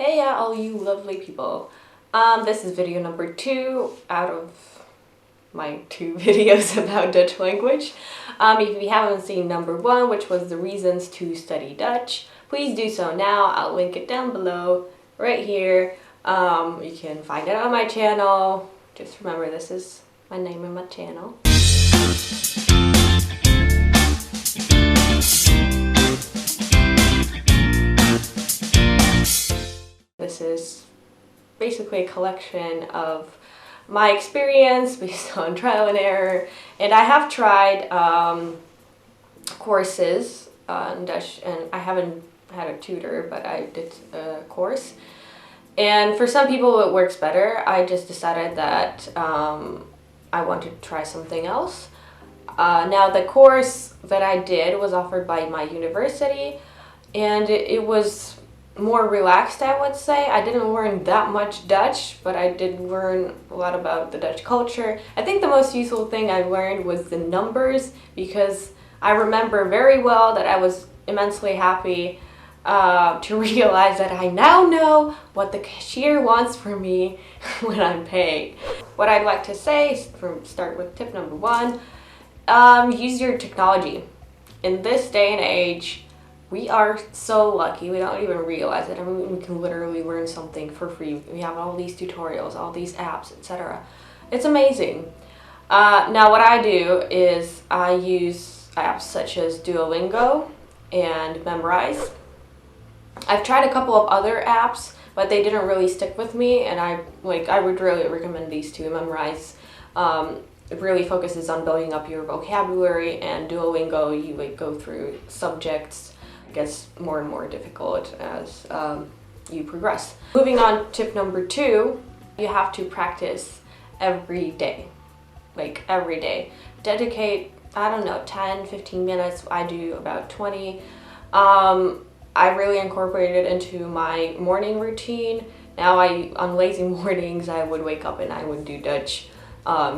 Hey all you lovely people. This is video number 2 out of my 2 videos about Dutch language. If you haven't seen number 1, which was the reasons to study Dutch, please do so now. I'll link it down below, right here. You can find it on my channel. Just remember, this is my name and my channel. This is basically a collection of my experience based on trial and error, and I have tried courses in Dutch, and I haven't had a tutor, but I did a course. And for some people it works better. I just decided that I wanted to try something else. Now the course that I did was offered by my university, and it was more relaxed, I would say. I didn't learn that much Dutch, but I did learn a lot about the Dutch culture. I think the most useful thing I learned was the numbers, because I remember very well that I was immensely happy to realize that I now know what the cashier wants from me when I'm paid. What I'd like to say is, start with tip number 1, use your technology. In this day and age, we are so lucky, we don't even realize it. I mean, we can literally learn something for free. We have all these tutorials, all these apps, etc. It's amazing. Now what I do is I use apps such as Duolingo and Memrise. I've tried a couple of other apps, but they didn't really stick with me, and I would really recommend these two. Memrise it really focuses on building up your vocabulary, and Duolingo, you go through subjects. Gets more and more difficult as you progress. Moving on, tip number 2, you have to practice every day. Like every day. Dedicate, I don't know, 10-15 minutes. I do about 20. I really incorporated it into my morning routine. Now on lazy mornings, I would wake up and I would do Dutch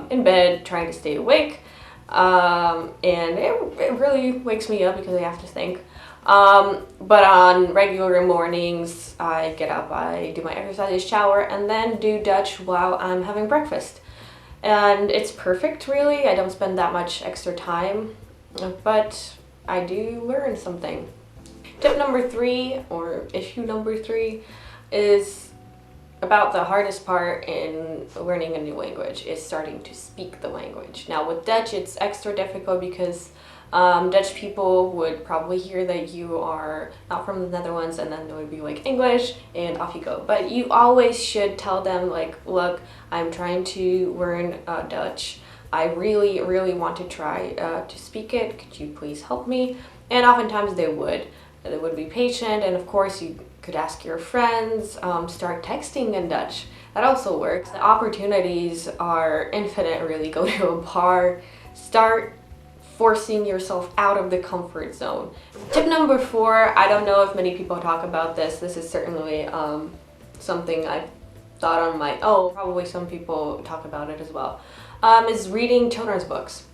in bed, trying to stay awake. And it really wakes me up because I have to think. But on regular mornings, I get up, I do my exercises, shower, and then do Dutch while I'm having breakfast. And it's perfect, really. I don't spend that much extra time, but I do learn something. Tip number 3, or issue number 3, is about the hardest part in learning a new language, is starting to speak the language. Now with Dutch, it's extra difficult because Dutch people would probably hear that you are not from the Netherlands, and then they would be like English, and off you go. But you always should tell them, like, look, I'm trying to learn Dutch. I really, really want to try to speak it. Could you please help me? And oftentimes they would. They would be patient, and of course you could ask your friends, start texting in Dutch. That also works. The opportunities are infinite, really. Go to a bar, start forcing yourself out of the comfort zone. Tip number 4, I don't know if many people talk about this. This is certainly something I've thought on my own. Probably some people talk about it as well. Is reading children's books.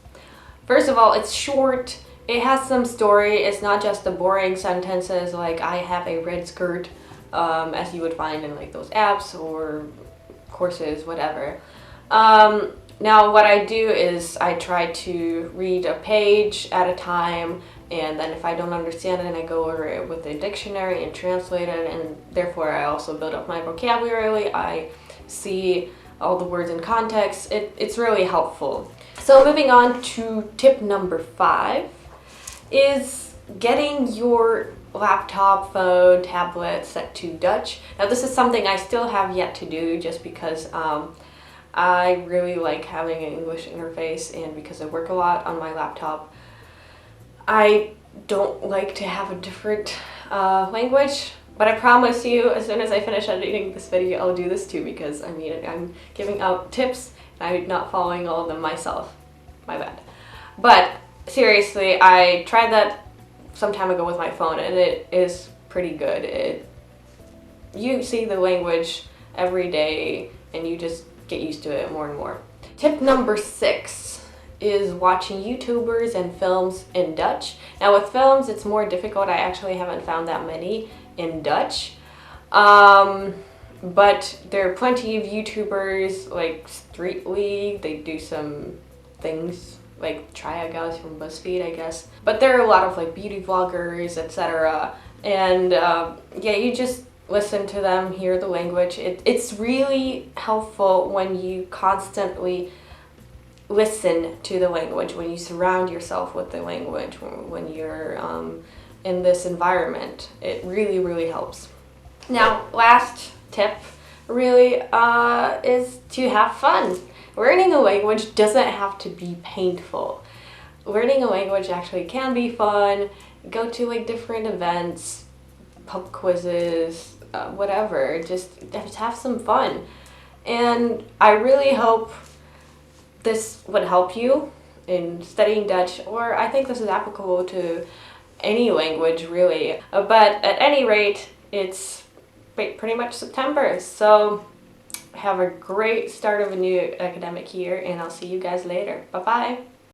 First of all, it's short. It has some story. It's not just the boring sentences like I have a red skirt, as you would find in like those apps or courses, whatever. Now what I do is I try to read a page at a time, and then if I don't understand it, I go over it with a dictionary and translate it, and therefore I also build up my vocabulary. I see all the words in context. It's really helpful. So moving on to tip number 5 is getting your laptop, phone, tablet set to Dutch. Now this is something I still have yet to do, just because I really like having an English interface, and because I work a lot on my laptop, I don't like to have a different language. But I promise you, as soon as I finish editing this video, I'll do this too, because I mean, I'm giving out tips and I'm not following all of them myself. My bad. But seriously, I tried that some time ago with my phone, and it is pretty good. You see the language every day, and you just get used to it more and more. Tip number 6 is watching YouTubers and films in Dutch. Now with films, it's more difficult. I actually haven't found that many in Dutch. But there are plenty of YouTubers like Street League. They do some things like Try a Guys from BuzzFeed, I guess. But there are a lot of like beauty vloggers, etc. And yeah, you just listen to them, hear the language. It's really helpful when you constantly listen to the language, when you surround yourself with the language, when you're in this environment. It really, really helps. Now, last tip really is to have fun. Learning a language doesn't have to be painful. Learning a language actually can be fun. Go to like different events, pub quizzes, whatever. Just have some fun. And I really hope this would help you in studying Dutch, or I think this is applicable to any language really. But at any rate, it's pretty much September, so have a great start of a new academic year, and I'll see you guys later. Bye bye.